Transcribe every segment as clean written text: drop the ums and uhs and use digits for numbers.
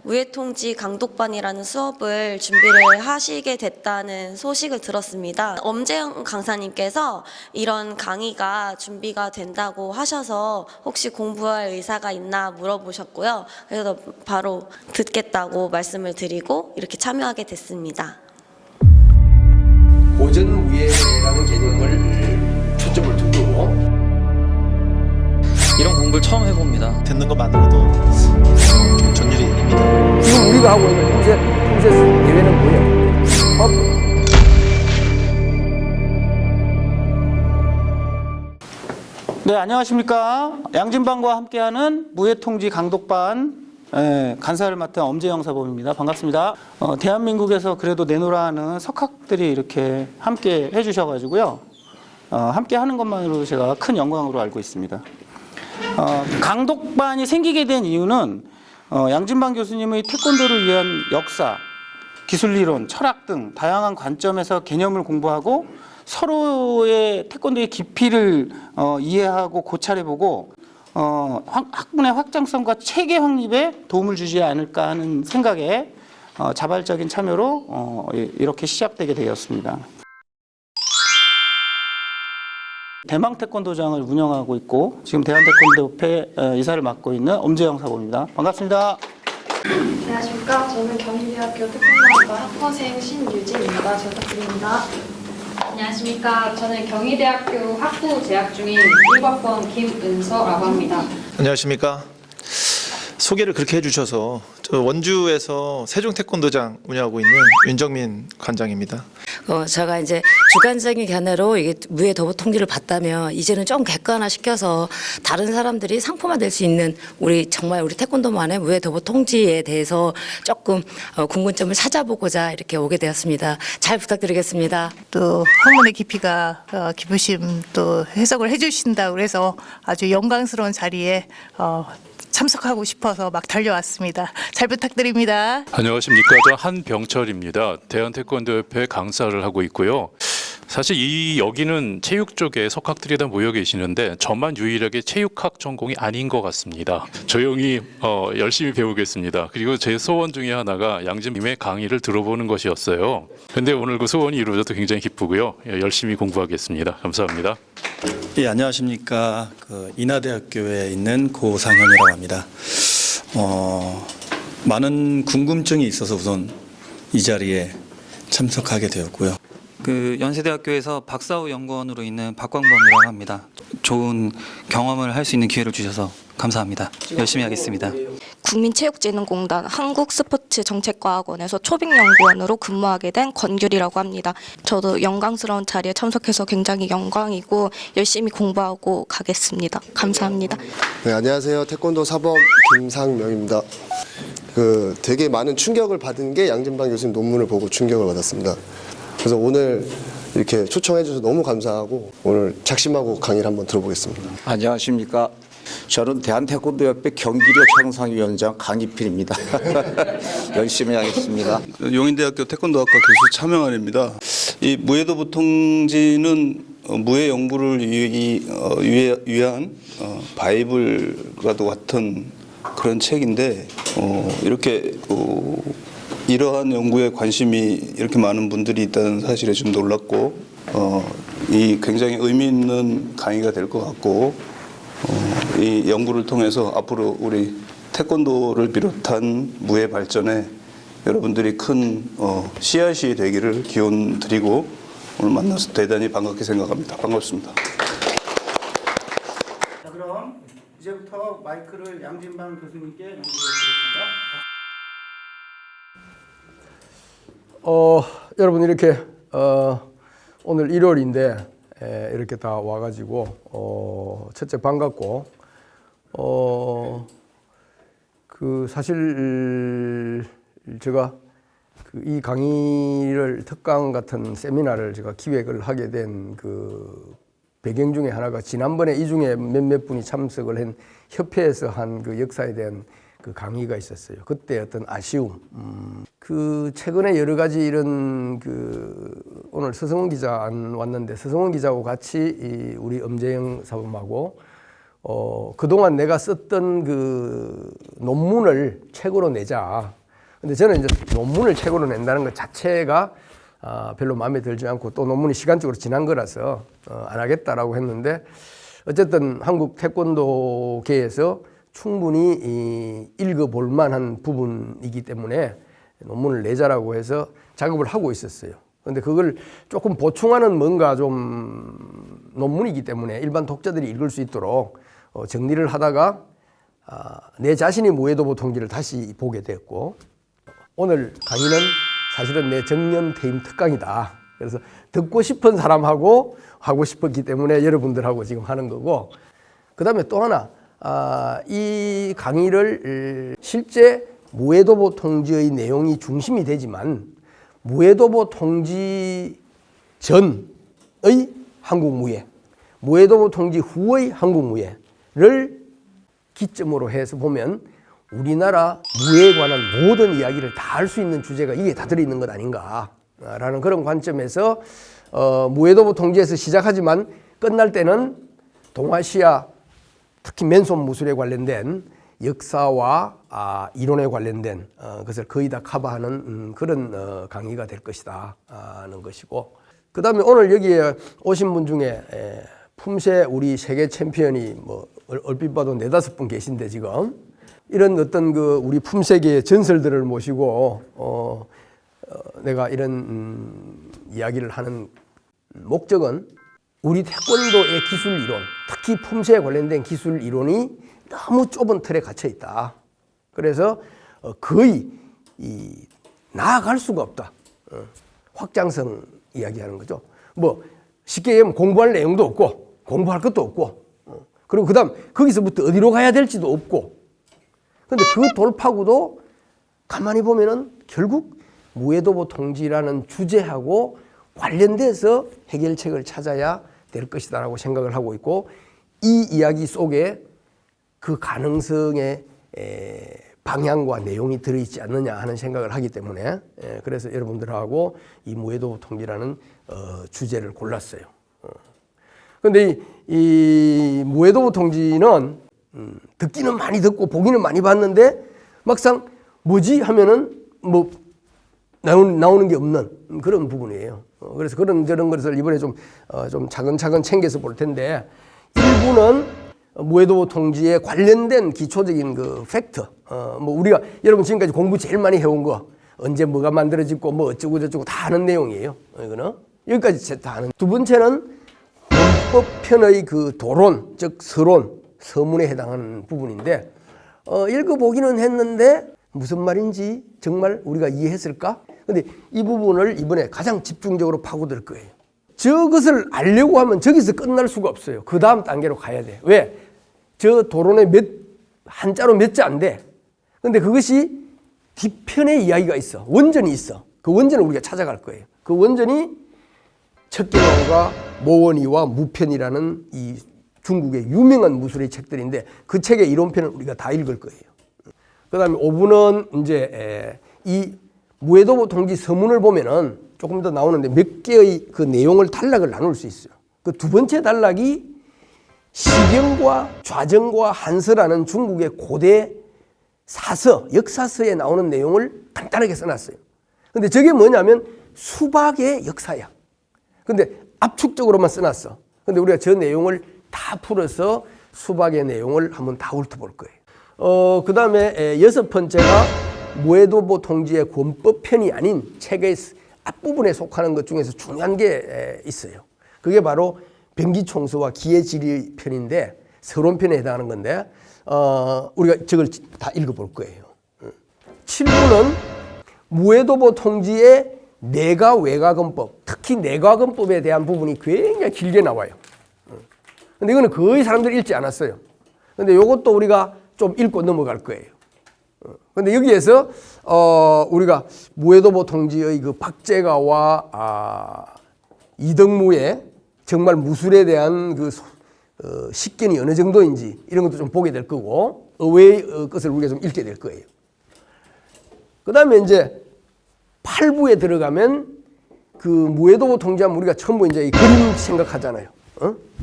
무해통지 강독반이라는 수업을 준비를 하시게 됐다는 소식을 들었습니다. 엄재영 강사님께서 이런 강의가 준비가 된다고 하셔서 혹시 공부할 의사가 있나 물어보셨고요. 그래서 바로 듣겠다고 말씀을 드리고 이렇게 참여하게 됐습니다. 고전무예라는 개념을 초점을 두고 이런 공부를 처음 해봅니다. 듣는 것만으로도 전율이 됩니다. 지금 우리가 하고 있는 통제 예외는 뭐예요? 네, 안녕하십니까. 양진반과 함께하는 무해통지 강독반 간사를 맡은 엄재영 사범입니다. 반갑습니다. 대한민국에서 그래도 내노라는 석학들이 이렇게 함께 해주셔가지고요. 함께 하는 것만으로도 제가 큰 영광으로 알고 있습니다. 강독반이 생기게 된 이유는 양진반 교수님의 태권도를 위한 역사, 기술리론, 철학 등 다양한 관점에서 개념을 공부하고 서로의 태권도의 깊이를 이해하고 고찰해보고 학문의 확장성과 체계 확립에 도움을 주지 않을까 하는 생각에 자발적인 참여로 이렇게 시작되게 되었습니다. 대망 태권도장을 운영하고 있고 지금 대한태권도협회 이사를 맡고 있는 엄재영 사범입니다. 반갑습니다. 안녕하십니까. 저는 경희대학교 태권도학과 학부생 신유진입니다. 잘 부탁드립니다. 안녕하십니까. 저는 경희대학교 학부 재학 중인 1학번 김은서라고 합니다. 안녕하십니까. 소개를 그렇게 해주셔서 저 원주에서 세종태권도장 운영하고 있는 윤정민 관장입니다. 제가 이제 주관적인 견해로 이게 무예 도보 통지를 받다면 이제는 좀 객관화시켜서 다른 사람들이 상품화 될 수 있는 정말 우리 태권도만의 무예 도보 통지에 대해서 조금 궁금점을 찾아보고자 이렇게 오게 되었습니다. 잘 부탁드리겠습니다. 또 학문의 깊이가 깊으신 또 해석을 해주신다고 그래서 아주 영광스러운 자리에 참석하고 싶어서 막 달려왔습니다. 잘 부탁드립니다. 안녕하십니까. 저 한병철입니다. 대한태권도협회 강사를 하고 있고요. 사실 여기는 체육 쪽에 석학들이 다 모여 계시는데 저만 유일하게 체육학 전공이 아닌 것 같습니다. 조용히 열심히 배우겠습니다. 그리고 제 소원 중에 하나가 양진님의 강의를 들어보는 것이었어요. 근데 오늘 그 소원이 이루어져서 굉장히 기쁘고요. 열심히 공부하겠습니다. 감사합니다. 예, 안녕하십니까. 인하대학교에 있는 고상현이라고 합니다. 많은 궁금증이 있어서 우선 이 자리에 참석하게 되었고요. 연세대학교에서 박사후 연구원으로 있는 박광범이라고 합니다. 좋은 경험을 할 수 있는 기회를 주셔서 감사합니다. 열심히 하겠습니다. 국민체육진흥공단 한국스포츠정책과학원에서 초빙연구원으로 근무하게 된 권규리라고 합니다. 저도 영광스러운 자리에 참석해서 굉장히 영광이고 열심히 공부하고 가겠습니다. 감사합니다. 네, 안녕하세요. 태권도 사범 김상명입니다. 되게 많은 충격을 받은 게 양진반 교수님 논문을 보고 충격을 받았습니다. 그래서 오늘 이렇게 초청해 주셔서 너무 감사하고 오늘 작심하고 강의를 한번 들어보겠습니다. 안녕하십니까. 저는 대한태권도협회 경기력 향상위원장 강희필입니다. 열심히 하겠습니다. 용인대학교 태권도학과 교수 차명환입니다. 이 무예도보 통지는 무예 연구를 위한 바이블과도 같은 그런 책인데 이렇게 이러한 연구에 관심이 이렇게 많은 분들이 있다는 사실에 좀 놀랐고 이 굉장히 의미 있는 강의가 될 것 같고 이 연구를 통해서 앞으로 우리 태권도를 비롯한 무예 발전에 여러분들이 큰 씨앗이 되기를 기원 드리고 오늘 만나서 대단히 반갑게 생각합니다. 반갑습니다. 자, 그럼 이제부터 마이크를 양진반 교수님께 넘기겠습니다. 여러분 이렇게 오늘 일요일인데 이렇게 다 와가지고 첫째 반갑고 사실 제가 이 강의를 특강 같은 세미나를 제가 기획을 하게 된 배경 중에 하나가 지난번에 이 중에 몇몇 분이 참석을 한 협회에서 한 역사에 대한 강의가 있었어요. 그때 어떤 아쉬움, 최근에 여러 가지 이런 오늘 서성원 기자 안 왔는데 서성원 기자하고 같이 우리 엄재영 사범하고 그동안 내가 썼던 그 논문을 책으로 내자. 근데 저는 이제 논문을 책으로 낸다는 것 자체가 별로 마음에 들지 않고 또 논문이 시간적으로 지난 거라서 안 하겠다라고 했는데 어쨌든 한국 태권도계에서 충분히 읽어볼 만한 부분이기 때문에 논문을 내자라고 해서 작업을 하고 있었어요. 근데 그걸 조금 보충하는 뭔가 좀 논문이기 때문에 일반 독자들이 읽을 수 있도록 정리를 하다가 내 자신이 무예도보 통지를 다시 보게 됐고, 오늘 강의는 사실은 내 정년 퇴임 특강이다. 그래서 듣고 싶은 사람하고 하고 싶었기 때문에 여러분들하고 지금 하는 거고, 그 다음에 또 하나, 이 강의를 실제 무예도보 통지의 내용이 중심이 되지만 무예도보 통지 전의 한국 무예, 무예도보 통지 후의 한국 무예를 기점으로 해서 보면 우리나라 무예에 관한 모든 이야기를 다 할 수 있는 주제가 이게 다 들어있는 것 아닌가라는 그런 관점에서 무예도보 통지에서 시작하지만 끝날 때는 동아시아 특히 맨손 무술에 관련된 역사와 이론에 관련된 것을 거의 다 커버하는 그런 강의가 될 것이다 하는 것이고, 그 다음에 오늘 여기에 오신 분 중에 품새 우리 세계 챔피언이 뭐 얼핏 봐도 4-5분 계신데 지금 이런 어떤 그 우리 품새계의 전설들을 모시고 내가 이런 이야기를 하는 목적은 우리 태권도의 기술 이론, 특히 품새에 관련된 기술 이론이 너무 좁은 틀에 갇혀 있다. 그래서 거의 나아갈 수가 없다. 확장성 이야기하는 거죠. 뭐 쉽게 얘기하면 공부할 내용도 없고 공부할 것도 없고 그리고 그다음 거기서부터 어디로 가야 될지도 없고, 근데 그 돌파구도 가만히 보면은 결국 무예도보 통지라는 주제하고 관련돼서 해결책을 찾아야 될 것이다라고 생각을 하고 있고, 이 이야기 속에 그 가능성의 방향과 내용이 들어있지 않느냐 하는 생각을 하기 때문에 그래서 여러분들하고 이 무예도보 통지라는 주제를 골랐어요. 그런데 이 무예도보 통지는 듣기는 많이 듣고 보기는 많이 봤는데 막상 뭐지 하면은 뭐 나오는 게 없는 그런 부분이에요. 그래서 저런 것을 이번에 좀 차근차근 챙겨서 볼 텐데, 일부는 무예도보 통지에 관련된 기초적인 그 팩트, 뭐 우리가 여러분 지금까지 공부 제일 많이 해온 거, 언제 뭐가 만들어지고 뭐 어쩌고 저쩌고 다 아는 내용이에요. 이거는 여기까지 다 아는. 두 번째는 헌법편의 그 도론, 즉 서론, 서문에 해당하는 부분인데 읽어보기는 했는데 무슨 말인지 정말 우리가 이해했을까? 근데 이 부분을 이번에 가장 집중적으로 파고들 거예요. 저것을 알려고 하면 저기서 끝날 수가 없어요. 그 다음 단계로 가야 돼. 왜? 저 도론에 한자로 몇 자 안 돼. 근데 그것이 뒤편에 이야기가 있어. 원전이 있어. 그 원전을 우리가 찾아갈 거예요. 그 원전이 척계왕과 모원이와 무편이라는 이 중국의 유명한 무술의 책들인데 그 책의 이론편을 우리가 다 읽을 거예요. 그 다음에 5분은 이제 이 무예도보 통지 서문을 보면은 조금 더 나오는데 몇 개의 그 내용을 단락을 나눌 수 있어요. 그 두 번째 단락이 시경과 좌정과 한서라는 중국의 고대 사서, 역사서에 나오는 내용을 간단하게 써놨어요. 근데 저게 뭐냐면 수박의 역사야. 근데 압축적으로만 써놨어. 근데 우리가 저 내용을 다 풀어서 수박의 내용을 한번 다 훑어볼 거예요. 그 다음에 6번째가 무예도보 통지의 권법편이 아닌 책의 앞부분에 속하는 것 중에서 중요한 게 있어요. 그게 바로 병기총서와 기해지리 편인데 서론편에 해당하는 건데 우리가 저걸 다 읽어볼 거예요. 7부는 무예도보 통지의 내가 외가건법, 특히 내가건법에 대한 부분이 굉장히 길게 나와요. 근데 이거는 거의 사람들이 읽지 않았어요. 근데 이것도 우리가 좀 읽고 넘어갈 거예요. 근데 여기에서 우리가 무예도보 통지의 그 박제가와 이덕무의 정말 무술에 대한 그 식견이 어느 정도인지 이런 것도 좀 보게 될 거고, 의외의 것을 우리가 좀 읽게 될 거예요. 그 다음에 이제 8부에 들어가면 그 무예도보 통지하면 우리가 전부 이제 이 그림 생각하잖아요.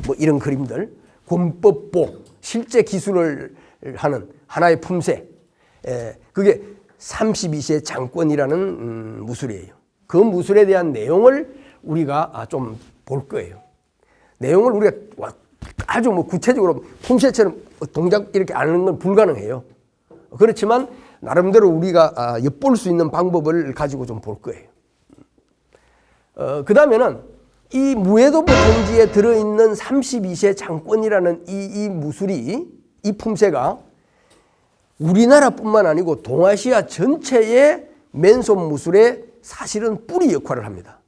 뭐 이런 그림들. 권법보, 실제 기술을 하는 하나의 품새, 그게 32세 장권이라는 무술이에요. 그 무술에 대한 내용을 우리가 좀 볼 거예요. 내용을 우리가 아주 뭐 구체적으로 품새처럼 동작 이렇게 아는 건 불가능해요. 그렇지만 나름대로 우리가 엿볼 수 있는 방법을 가지고 좀 볼 거예요. 그 다음에는 이 무예도보 통지에 들어있는 32세 장권이라는 이 무술이, 이 품새가 우리나라뿐만 아니고 동아시아 전체의 맨손 무술의 사실은 뿌리 역할을 합니다.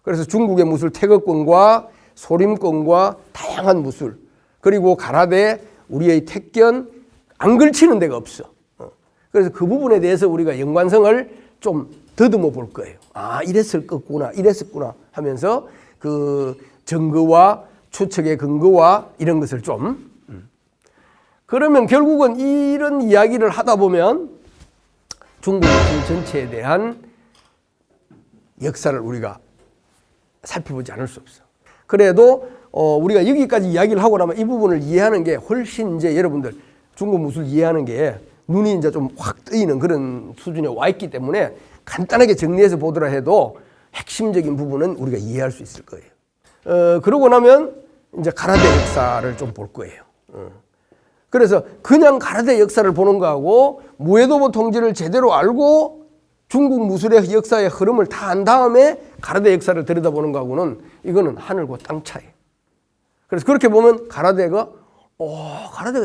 그래서 중국의 무술 태극권과 소림권과 다양한 무술, 그리고 가라데, 우리의 택견, 안 걸치는 데가 없어. 그래서 그 부분에 대해서 우리가 연관성을 좀 더듬어 볼 거예요. 이랬을 거구나, 이랬었구나 하면서 그 증거와 추측의 근거와 이런 것을 좀. 그러면 결국은 이런 이야기를 하다 보면 중국 무술 전체에 대한 역사를 우리가 살펴보지 않을 수 없어. 그래도 우리가 여기까지 이야기를 하고 나면 이 부분을 이해하는 게 훨씬 이제 여러분들 중국 무술 이해하는 게 눈이 이제 좀 확 뜨이는 그런 수준에 와 있기 때문에 간단하게 정리해서 보더라 해도 핵심적인 부분은 우리가 이해할 수 있을 거예요. 그러고 나면 이제 가라데 역사를 좀 볼 거예요. 그래서 그냥 가라데 역사를 보는 거하고 무예도보 통지를 제대로 알고 중국 무술의 역사의 흐름을 다 안 다음에 가라데 역사를 들여다보는 거하고는 이거는 하늘과 땅 차이. 그래서 그렇게 보면 가라데가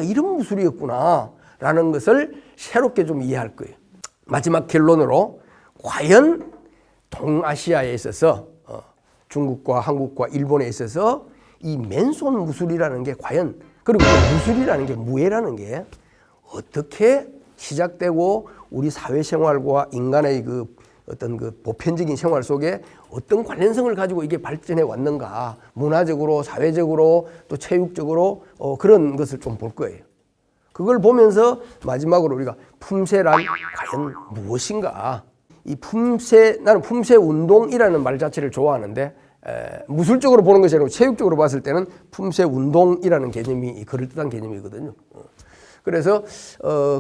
이런 무술이었구나 라는 것을 새롭게 좀 이해할 거예요. 마지막 결론으로 과연 동아시아에 있어서 중국과 한국과 일본에 있어서 이 맨손 무술이라는 게 과연, 그리고 무술이라는 게 무예라는 게 어떻게 시작되고 우리 사회생활과 인간의 그 어떤 그 보편적인 생활 속에 어떤 관련성을 가지고 이게 발전해 왔는가, 문화적으로, 사회적으로, 또 체육적으로 그런 것을 좀 볼 거예요. 그걸 보면서 마지막으로 우리가 품새란 과연 무엇인가? 이 품새, 나는 품새 운동이라는 말 자체를 좋아하는데 무술적으로 보는 것이 아니고 체육적으로 봤을 때는 품새 운동이라는 개념이 그럴듯한 개념이거든요. 그래서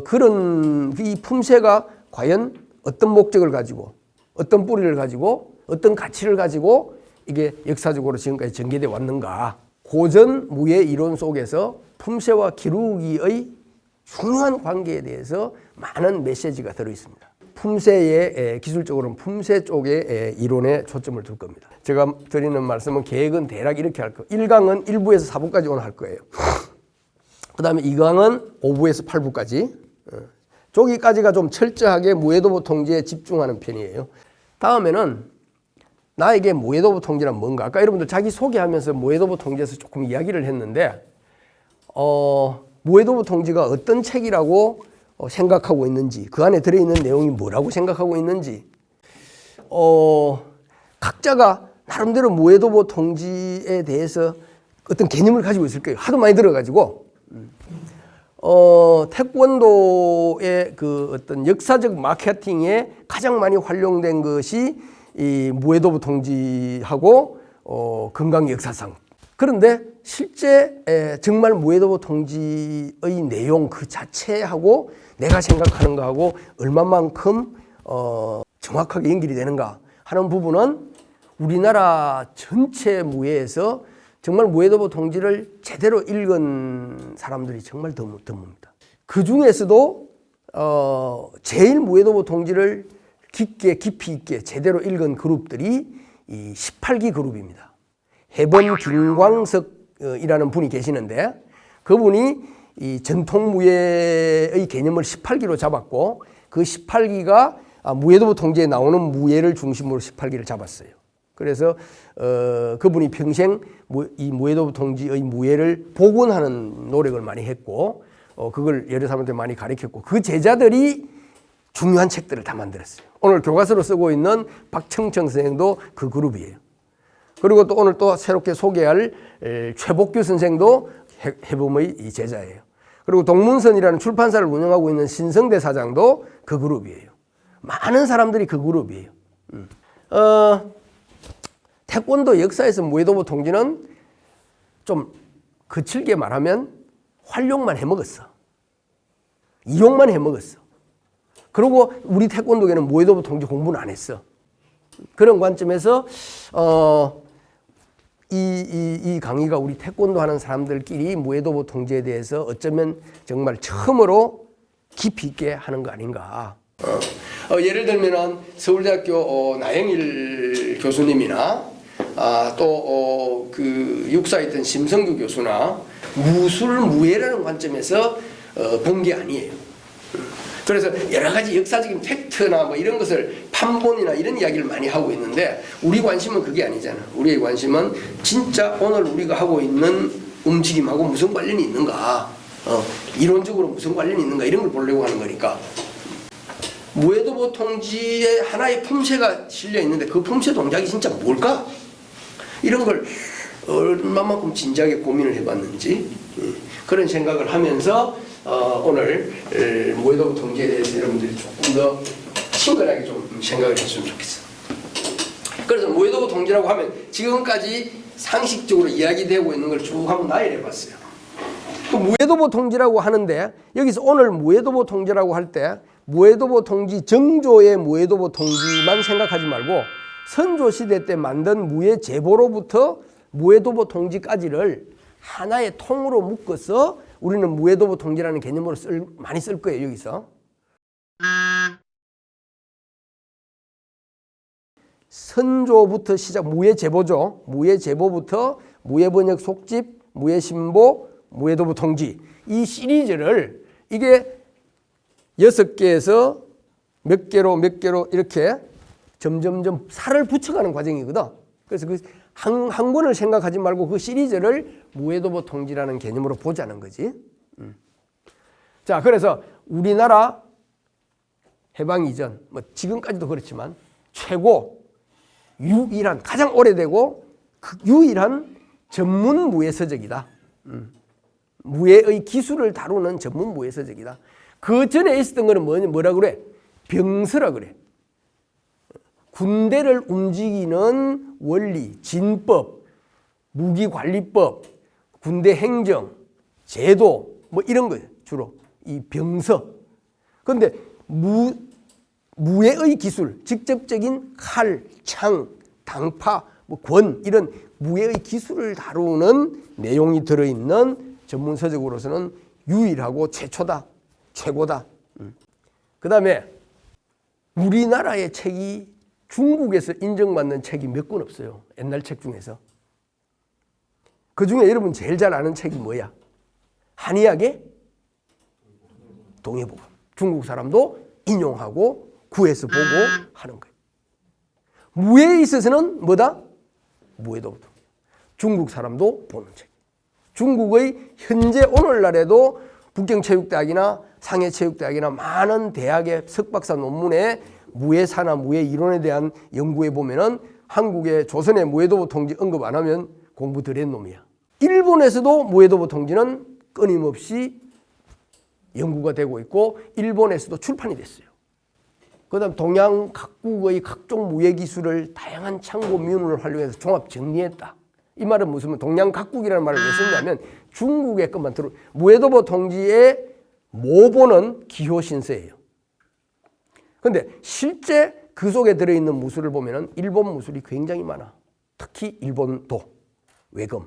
그런 이 품새가 과연 어떤 목적을 가지고, 어떤 뿌리를 가지고, 어떤 가치를 가지고 이게 역사적으로 지금까지 전개돼 왔는가. 고전 무예 이론 속에서 품새와 기루기의 중요한 관계에 대해서 많은 메시지가 들어 있습니다. 품새의 기술적으로는 품새 쪽의 이론에 초점을 둘 겁니다. 제가 드리는 말씀은 계획은 대략 이렇게 할 거예요. 1강은 1부에서 4부까지 오늘 할 거예요. 그 다음에 2강은 5부에서 8부까지. 저기까지가 좀 철저하게 무예도보 통지에 집중하는 편이에요. 다음에는 나에게 무예도보 통지란 뭔가? 아까 여러분들 자기 소개하면서 무예도보 통지에서 조금 이야기를 했는데 무예도보 통지가 어떤 책이라고 생각하고 있는지, 그 안에 들어있는 내용이 뭐라고 생각하고 있는지, 각자가 나름대로 무예도보 통지에 대해서 어떤 개념을 가지고 있을 거예요. 하도 많이 들어가지고 태권도의 그 어떤 역사적 마케팅에 가장 많이 활용된 것이 이 무예도보 통지하고 건강 역사상. 그런데 실제 정말 무예도보 통지의 내용 그 자체하고 내가 생각하는 거하고 얼마만큼 정확하게 연결이 되는가 하는 부분은 우리나라 전체 무예에서 정말 무예도보 통지를 제대로 읽은 사람들이 정말 드뭅니다. 그 중에서도 제일 무예도보 통지를 깊이 있게 제대로 읽은 그룹들이 이 18기 그룹입니다. 해번 김광석이라는 분이 계시는데 그분이 이 전통무예의 개념을 18기로 잡았고 그 18기가 무예도보 통지에 나오는 무예를 중심으로 18기를 잡았어요. 그래서 그분이 평생 이 무예도보 통지의 무예를 복원하는 노력을 많이 했고 그걸 여러 사람한테 많이 가르쳤고 그 제자들이 중요한 책들을 다 만들었어요. 오늘 교과서로 쓰고 있는 박청청 선생도 그 그룹이에요. 그리고 또 오늘 또 새롭게 소개할 최복규 선생도 해범의 이 제자예요. 그리고 동문선이라는 출판사를 운영하고 있는 신성대 사장도 그 그룹이에요. 많은 사람들이 그 그룹이에요. 태권도 역사에서 무예도보 통지는 좀 거칠게 말하면 활용만 해먹었어. 이용만 해먹었어. 그리고 우리 태권도계는 무에도부 통지 공부는 안 했어. 그런 관점에서 이 강의가 우리 태권도 하는 사람들끼리 무에도부 통지에 대해서 어쩌면 정말 처음으로 깊이 있게 하는 거 아닌가. 예를 들면은 서울대학교 나영일 교수님이나 또 그 육사에 있던 심성규 교수나 무술 무예라는 관점에서 본 게 아니에요. 그래서 여러 가지 역사적인 팩트나 뭐 이런 것을 판본이나 이런 이야기를 많이 하고 있는데 우리 관심은 그게 아니잖아. 우리의 관심은 진짜 오늘 우리가 하고 있는 움직임하고 무슨 관련이 있는가, 이론적으로 무슨 관련이 있는가 이런 걸 보려고 하는 거니까. 무에도부 통지에 하나의 품새가 실려 있는데 그 품새 동작이 진짜 뭘까? 이런 걸 얼마만큼 진지하게 고민을 해봤는지 그런 생각을 하면서 오늘 무에도부 통지에 대해서 여러분들이 조금 더 친근하게 좀 생각을 했으면 좋겠어. 그래서 무에도부 통지라고 하면 지금까지 상식적으로 이야기되고 있는 걸 쭉 한번 나열해봤어요. 그 무에도부 통지라고 하는데 여기서 오늘 무에도부 통지라고 할 때 무에도부 통지 정조의 무에도부 통지만 생각하지 말고 선조 시대 때 만든 무예 제보로부터 무에도부 통지까지를 하나의 통으로 묶어서 우리는 무에도부 통지라는 개념으로 많이 쓸 거예요. 여기서 선조부터 시작 무예 제보죠. 무예 제보부터 무예 번역 속집, 무예 신보, 무에도부 통지 이 시리즈를 이게 6개에서 몇 개로 이렇게 점점점 살을 붙여가는 과정이거든. 그래서 그 한 권을 생각하지 말고 그 시리즈를 무에도부 통지라는 개념으로 보자는 거지. 자, 그래서 우리나라 해방 이전, 뭐 지금까지도 그렇지만 최고 유일한 가장 오래되고 유일한 전문 무예서적이다. 무예의 기술을 다루는 전문 무예서적이다. 그 전에 있었던 거는 뭐라 그래? 병서라 그래. 군대를 움직이는 원리, 진법, 무기관리법, 군대 행정, 제도 뭐 이런 거예요. 주로 이 병서. 그런데 무예의 기술, 직접적인 칼, 창, 당파, 뭐 권 이런 무예의 기술을 다루는 내용이 들어있는 전문 서적으로서는 유일하고 최초다, 최고다. 그 다음에 우리나라의 책이 중국에서 인정받는 책이 몇 권 없어요. 옛날 책 중에서. 그 중에 여러분 제일 잘 아는 책이 뭐야? 한의학의 동해복음. 중국 사람도 인용하고 구해서 보고 하는 거예요. 무예에 있어서는 뭐다? 무에도부. 중국 사람도 보는 책. 중국의 현재 오늘날에도 북경체육대학이나 상해체육대학이나 많은 대학의 석박사 논문에 무예사나 무예 이론에 대한 연구에 보면은 한국의 조선의 무에도부 통지 언급 안 하면 공부 덜 한 놈이야. 일본에서도 무에도부 통지는 끊임없이 연구가 되고 있고 일본에서도 출판이 됐어요. 그다음 동양 각국의 각종 무예 기술을 다양한 참고 민원을 활용해서 종합 정리했다. 이 말은 무슨 동양 각국이라는 말을 왜 썼냐면 중국의 것만 들어 무에도부 통지의 모본은 기호신서예요. 그런데 실제 그 속에 들어있는 무술을 보면은 일본 무술이 굉장히 많아. 특히 일본도 외금.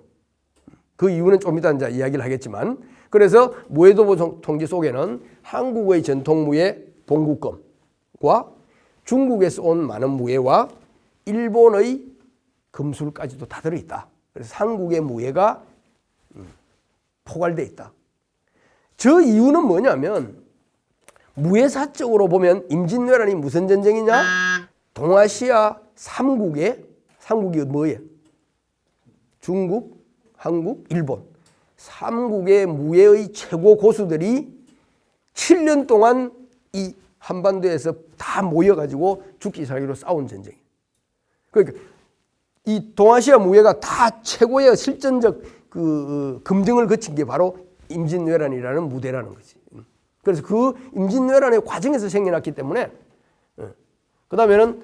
그 이유는 좀 이따 이제 이야기를 하겠지만 그래서 무에도부 통지 속에는 한국의 전통 무예 봉국금과 중국에서 온 많은 무예와 일본의 금술까지도 다 들어있다. 그래서 한국의 무예가 포괄되어 있다. 저 이유는 뭐냐면 무예사적으로 보면 임진왜란이 무슨 전쟁이냐? 동아시아 3국이 뭐예요? 중국, 한국, 일본. 3국의 무예의 최고 고수들이 7년 동안 이 한반도에서 다 모여가지고 죽기 살기로 싸운 전쟁이에요. 그러니까 이 동아시아 무예가 다 최고의 실전적 그 금정을 거친 게 바로 임진왜란이라는 무대라는 거지. 그래서 그 임진왜란의 과정에서 생겨났기 때문에 그 다음에는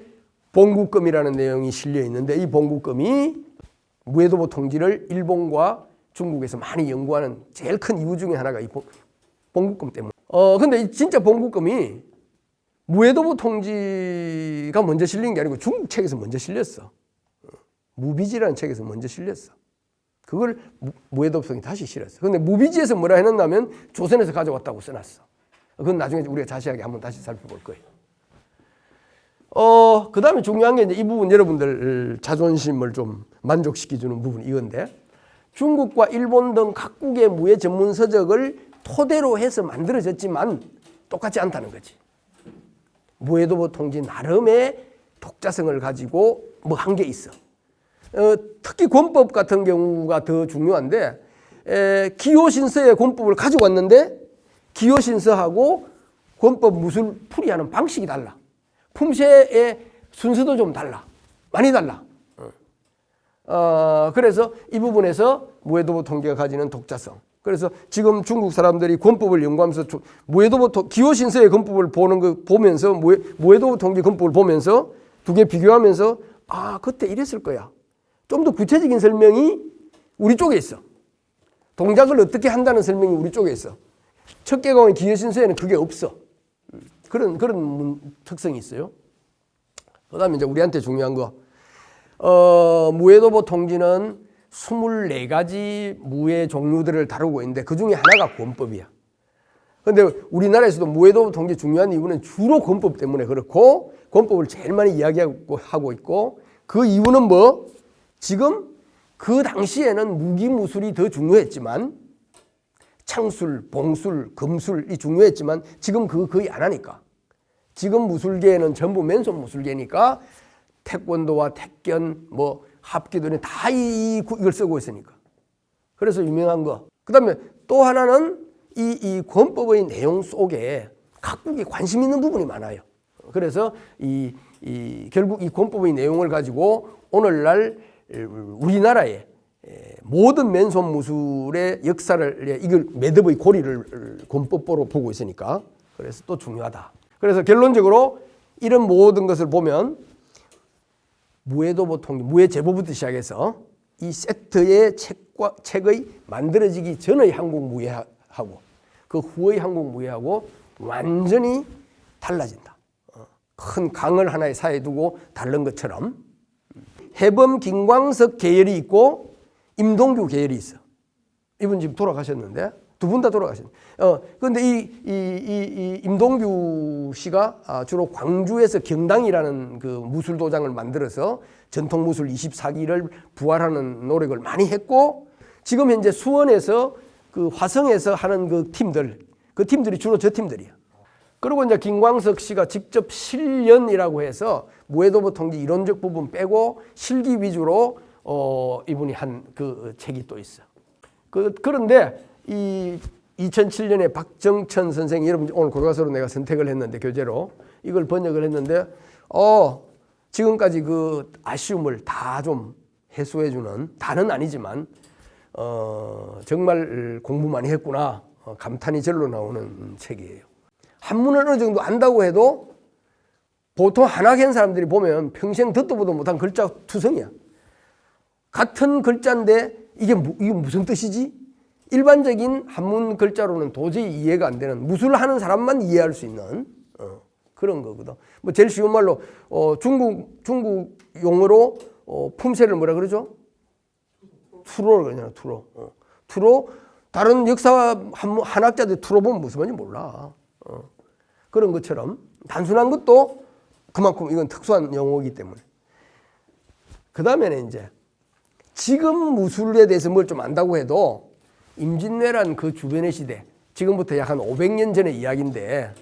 봉국금이라는 내용이 실려 있는데 이 봉국금이 무에도부 통지를 일본과 중국에서 많이 연구하는 제일 큰 이유 중에 하나가 이 봉국금 때문에. 근데 이 진짜 봉국금이 무해도부 통지가 먼저 실린 게 아니고 중국 책에서 먼저 실렸어. 무비지라는 책에서 먼저 실렸어. 그걸 무해도부 통지 다시 실었어. 근데 무비지에서 뭐라 해놨냐면 조선에서 가져왔다고 써놨어. 그건 나중에 우리가 자세하게 한번 다시 살펴볼 거예요. 그 다음에 중요한 게 이제 이 부분 여러분들 자존심을 좀 만족시켜주는 부분이 이건데, 중국과 일본 등 각국의 무예 전문 서적을 토대로 해서 만들어졌지만 똑같지 않다는 거지. 무해도부 통지 나름의 독자성을 가지고 뭐 한 게 있어. 특히 권법 같은 경우가 더 중요한데, 기호신서의 권법을 가지고 왔는데 기호신서하고 권법 무술 풀이하는 방식이 달라. 품새의 순서도 좀 달라. 많이 달라. 그래서 이 부분에서 무해도부 통지가 가지는 독자성. 그래서 지금 중국 사람들이 권법을 연구하면서 무해도부 기호신서의 권법을 보면서 무해도부 통지 권법을 보면서 두 개 비교하면서 그때 이랬을 거야. 좀 더 구체적인 설명이 우리 쪽에 있어. 동작을 어떻게 한다는 설명이 우리 쪽에 있어. 척계공의 기호신서에는 그게 없어. 그런 특성이 있어요. 그 다음에 이제 우리한테 중요한 거, 무해도부 통지는 24가지 무예 종류들을 다루고 있는데 그 중에 하나가 권법이야. 그런데 우리나라에서도 무해도부 통지 중요한 이유는 주로 권법 때문에 그렇고, 권법을 제일 많이 이야기하고 있고, 그 이유는 뭐? 지금 그 당시에는 무기무술이 더 중요했지만, 창술, 봉술, 금술이 중요했지만 지금 그거 거의 안 하니까. 지금 무술계는 전부 맨손 무술계니까 태권도와 태견, 뭐 합기도는 다 이걸 쓰고 있으니까. 그래서 유명한 거. 그 다음에 또 하나는 이 권법의 내용 속에 각국이 관심 있는 부분이 많아요. 그래서 결국 이 권법의 내용을 가지고 오늘날 우리나라의 모든 맨손 무술의 역사를, 이걸 매듭의 고리를 권법으로 보고 있으니까 그래서 또 중요하다. 그래서 결론적으로 이런 모든 것을 보면 무해도부 통지, 무해제보부터 시작해서 이 세트의 책의 만들어지기 전의 한국 무예하고 그 후의 한국 무예하고 완전히 달라진다. 큰 강을 하나의 사이에 두고 다른 것처럼 해범 김광석 계열이 있고 임동규 계열이 있어. 이분 지금 돌아가셨는데 두 분 다 돌아가셨는데. 그런데 이 임동규 씨가 주로 광주에서 경당이라는 그 무술 도장을 만들어서 전통 무술 24기를 부활하는 노력을 많이 했고, 지금 현재 수원에서 그 화성에서 하는 그 팀들이 주로 저 팀들이야. 그리고 이제 김광석 씨가 직접 실연이라고 해서 무해도부 통지 이론적 부분 빼고 실기 위주로 이분이 한 그 책이 또 있어. 그런데 이 2007년에 박정천 선생이, 여러분 오늘 교과서로 내가 선택을 했는데 교재로 이걸 번역을 했는데 지금까지 그 아쉬움을 다 좀 해소해주는, 다는 아니지만 정말 공부 많이 했구나 감탄이 절로 나오는 책이에요. 한문을 어느 정도 안다고 해도 보통 한학한 사람들이 보면 평생 듣도 보도 못한 글자 투성이야. 같은 글자인데 이게 무슨 뜻이지? 일반적인 한문 글자로는 도저히 이해가 안 되는, 무술하는 사람만 이해할 수 있는 그런 거거든. 뭐 제일 쉬운 말로 중국 용어로 품새를 뭐라 그러죠? 투로를 그러잖아. 투로. 다른 역사 한학자들 투로 보면 무슨 말인지 몰라. 그런 것처럼 단순한 것도 그만큼 이건 특수한 용어이기 때문에. 그 다음에는 이제 지금 무술에 대해서 뭘 좀 안다고 해도 임진왜란 그 주변의 시대, 지금부터 약 한 500년 전의 이야기인데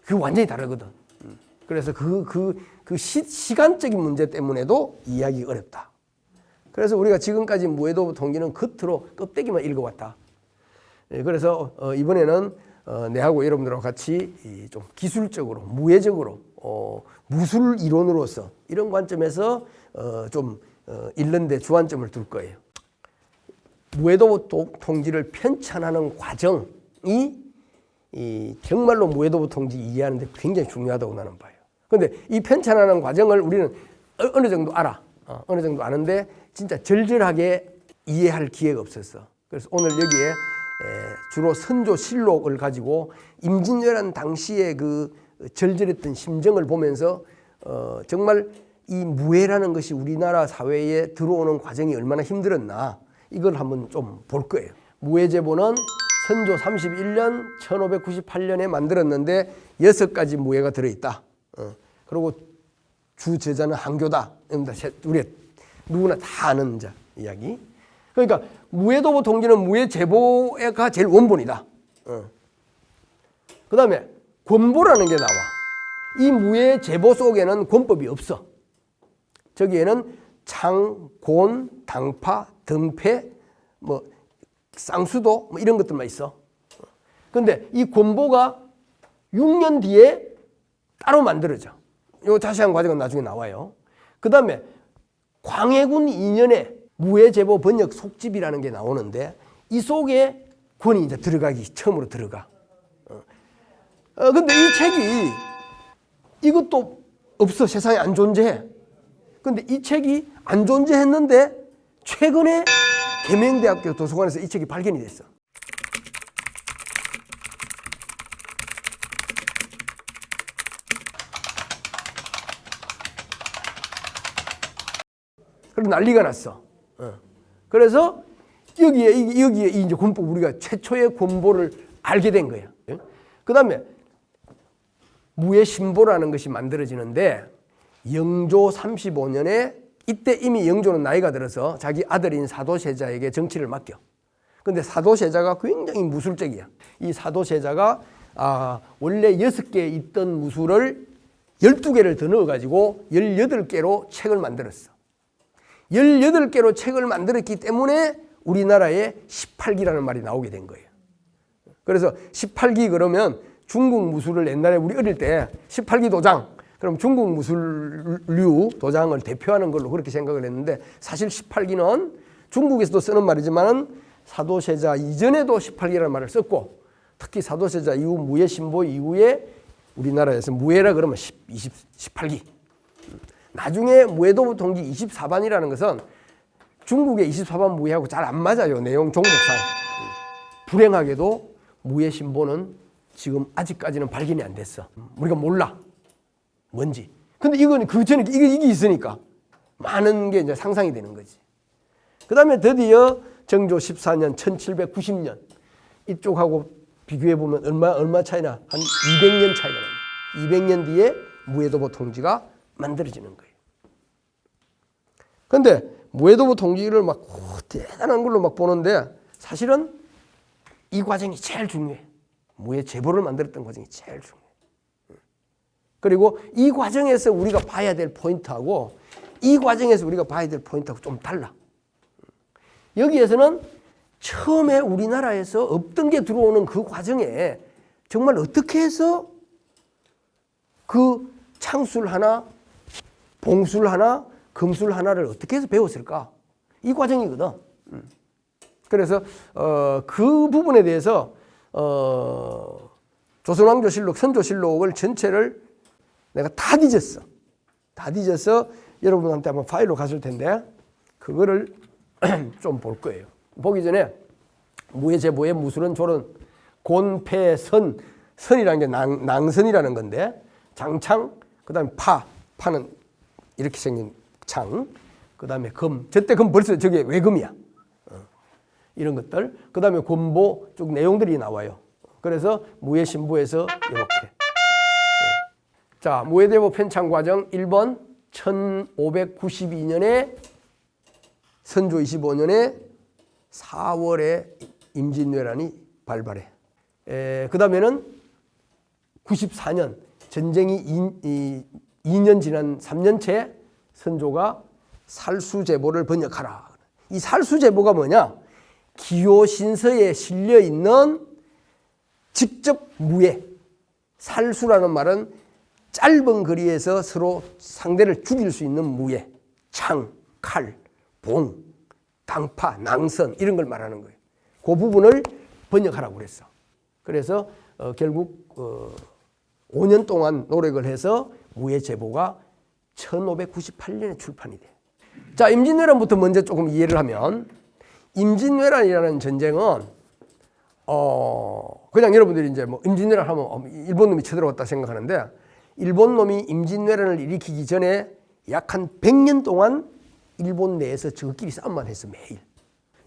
그게 완전히 다르거든. 그래서 시간적인 문제 때문에도 이해하기 어렵다. 그래서 우리가 지금까지 무해도부 통지는 겉으로 껍데기만 읽어왔다. 그래서 이번에는 내하고 여러분들하고 같이 좀 기술적으로, 무예적으로, 무술 이론으로서 이런 관점에서 좀 읽는 데 주안점을 둘 거예요. 무해도부 통지를 편찬하는 과정이 정말로 무해도부 통지 이해하는 데 굉장히 중요하다고 나는 봐요. 그런데 이 편찬하는 과정을 우리는 어느 정도 알아. 어느 정도 아는데 진짜 절절하게 이해할 기회가 없었어. 그래서 오늘 여기에 주로 선조실록을 가지고 임진왜란 당시에 그 절절했던 심정을 보면서 정말 이 무예라는 것이 우리나라 사회에 들어오는 과정이 얼마나 힘들었나 이걸 한번 좀 볼 거예요. 무예제보는 선조 31년 1598년에 만들었는데 6가지 무예가 들어있다. 그리고 주 저자는 한교다. 우리 누구나 다 아는 이야기. 그러니까 무예도보 통지는 무예제보가 제일 원본이다. 그 다음에 권보라는 게 나와. 이 무예제보 속에는 권법이 없어. 저기에는 창, 곤, 당파, 등패, 뭐 쌍수도 뭐 이런 것들만 있어. 근데 이 권보가 6년 뒤에 따로 만들어져. 요 자세한 과정은 나중에 나와요. 그 다음에 광해군 2년에 무예제보 번역 속집이라는 게 나오는데 이 속에 권이 이제 들어가기 처음으로 들어가. 근데 이 책이 이것도 없어. 세상에 안 존재해. 근데 이 책이 안 존재했는데 최근에 계명대학교 도서관에서 이 책이 발견이 됐어. 그래서 난리가 났어. 그래서 여기에 이제 권법 우리가 최초의 권보를 알게 된 거야. 그 다음에 무예신보라는 것이 만들어지는데 영조 35년에 이때 이미 영조는 나이가 들어서 자기 아들인 사도세자에게 정치를 맡겨. 근데 사도세자가 굉장히 무술적이야. 이 사도세자가 원래 6개 있던 무술을 12개를 더 넣어가지고 18개로 책을 만들었어. 18개로 책을 만들었기 때문에 우리나라에 18기라는 말이 나오게 된 거예요. 그래서 18기 그러면 중국 무술을 옛날에 우리 어릴 때 18기 도장, 그럼 중국 무술류 도장을 대표하는 걸로 그렇게 생각을 했는데 사실 18기는 중국에서도 쓰는 말이지만 사도세자 이전에도 18기라는 말을 썼고 특히 사도세자 이후 무예신보 이후에 우리나라에서 무예라 그러면 18기. 나중에 무예도보 통지 24반이라는 것은 중국의 24반 무예하고 잘 안 맞아요. 내용 종목상. 불행하게도 무예신보는 지금 아직까지는 발견이 안 됐어. 우리가 몰라. 뭔지. 근데 이건 그 전에 이게 있으니까 많은 게 이제 상상이 되는 거지. 그 다음에 드디어 정조 14년 1790년 이쪽하고 비교해 보면 얼마 차이나 한 200년 차이가 납니다. 200년 뒤에 무예도보 통지가 만들어지는 거예요. 근데 무예도보 통지를 막 대단한 걸로 막 보는데 사실은 이 과정이 제일 중요해. 무예 제보를 만들었던 과정이 제일 중요해. 그리고 이 과정에서 우리가 봐야 될 포인트하고 이 과정에서 우리가 봐야 될 포인트하고 좀 달라. 여기에서는 처음에 우리나라에서 없던 게 들어오는 그 과정에 정말 어떻게 해서 그 창술 하나, 봉술 하나, 금술 하나를 어떻게 해서 배웠을까? 이 과정이거든. 그래서 그 부분에 대해서 조선왕조실록, 선조실록을 전체를 내가 다 뒤졌어. 다 뒤져서 여러분한테 한번 파일로 갔을 텐데 그거를 좀 볼 거예요. 보기 전에 무예제보의 무술은 조론, 곤패선, 선이라는 게 낭선이라는 건데 장창, 그 다음에 파는 이렇게 생긴 창, 그 다음에 금, 저때 금 벌써 저게 외금이야. 이런 것들, 그 다음에 권보 쭉 내용들이 나와요. 그래서 무예신보에서 이렇게. 자, 무예제보 편찬 과정 1번 1592년에 선조 25년에 4월에 임진왜란이 발발해. 그 다음에는 94년 전쟁이 2년 지난 3년째 선조가 살수제보를 번역하라. 이 살수제보가 뭐냐? 기호신서에 실려있는 직접 무예. 살수라는 말은 짧은 거리에서 서로 상대를 죽일 수 있는 무예. 창, 칼, 봉, 당파, 낭선 이런 걸 말하는 거예요. 그 부분을 번역하라고 그랬어. 그래서 결국 5년 동안 노력을 해서 무예제보가 1598년에 출판이 돼. 자, 임진왜란부터 먼저 조금 이해를 하면 임진왜란이라는 전쟁은 그냥 여러분들이 이제 뭐 임진왜란 하면 일본 놈이 쳐들어왔다 생각하는데 일본 놈이 임진왜란을 일으키기 전에 약 한 100년 동안 일본 내에서 저끼리 싸움만 했어 매일.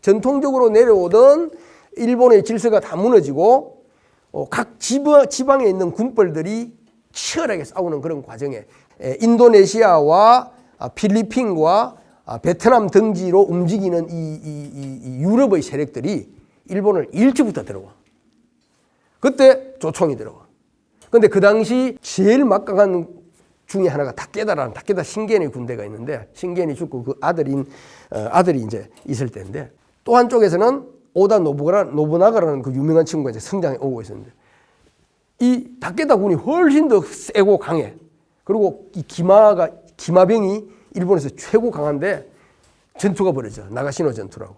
전통적으로 내려오던 일본의 질서가 다 무너지고 각 지방에 있는 군벌들이 치열하게 싸우는 그런 과정에 인도네시아와 필리핀과 베트남 등지로 움직이는 이 유럽의 세력들이 일본을 일찍부터 들어와. 그때 조총이 들어와. 근데 그 당시 제일 막강한 중에 하나가 다케다라는 다케다 신겐의 군대가 있는데 신겐이 죽고 그 아들이 이제 있을 때인데 또 한쪽에서는 오다 노부나가라는 그 유명한 친구가 이제 성장해 오고 있었는데 이 다케다 군이 훨씬 더 세고 강해. 그리고 이 기마병이 일본에서 최고 강한데 전투가 벌어져. 나가시노 전투라고.